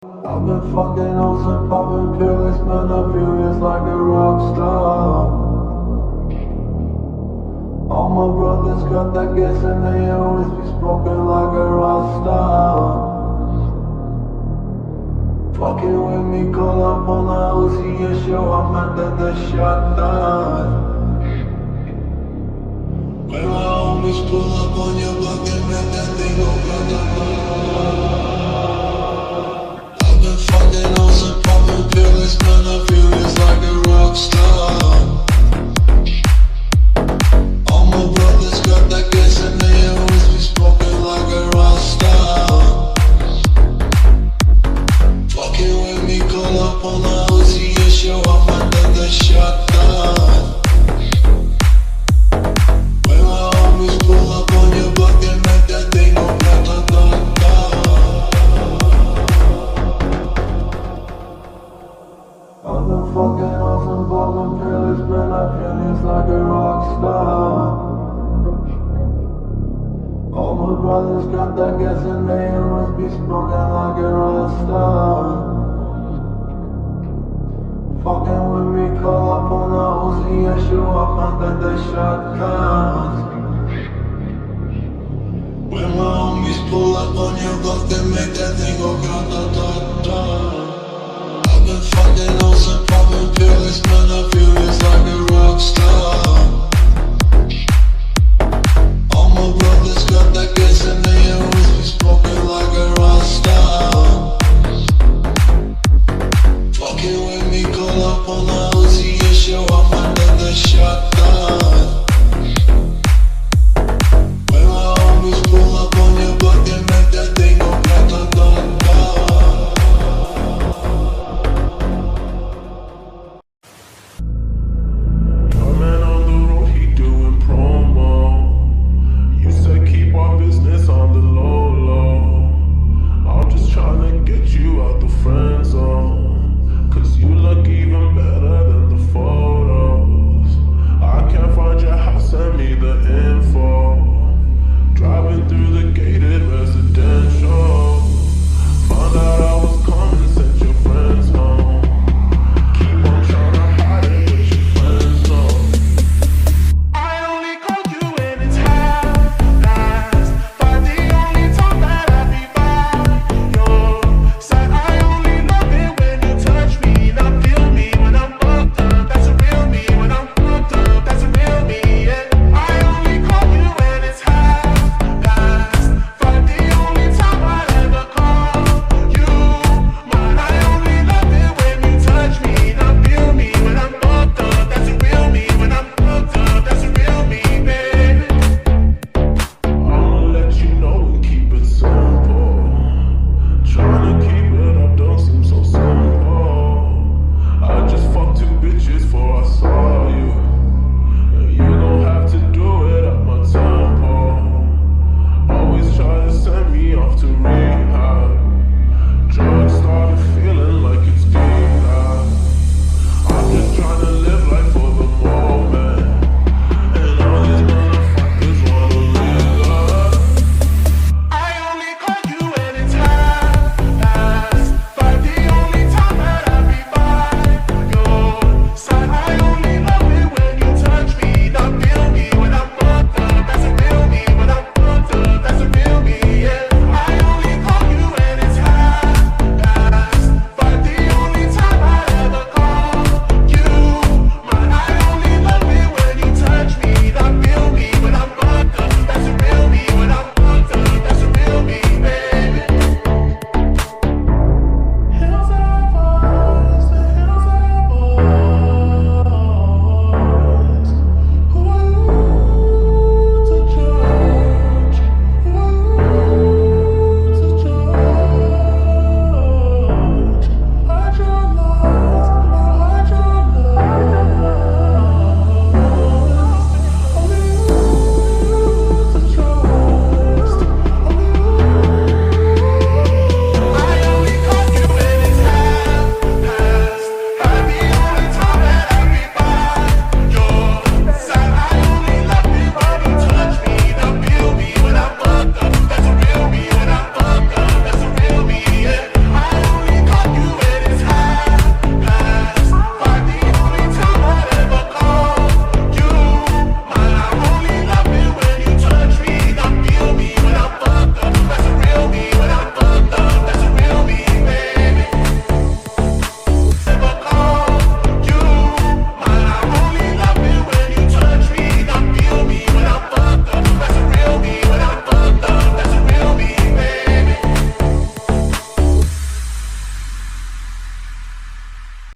I've been fucking hoes and popping pills, man, I feel just like a rock star. All my brothers got that gas and they always be smoking like a rock star. Fucking with me, call up on the Uzi and show up, man, that the shot down. When my homies pull up on your block and make that thing go blah. Fucking hoes and popping pills, man, I feel just like a rock star. All my brothers got that gas and they always be smoking like a rock star. Fucking with me, call up on the Uzi and show up, man, that the shot down. When my homies pull up on your block and make that thing go blah blah blah blah. I've been fucking hoes and popping pills, man, I feel just like a rock star. All my brothers got that gas and they always be smoking like a rock star. Fucking with me, call up on the Uzi and show up, man, that the shot counts. When my homies pull up on your block, they make that thing go grata.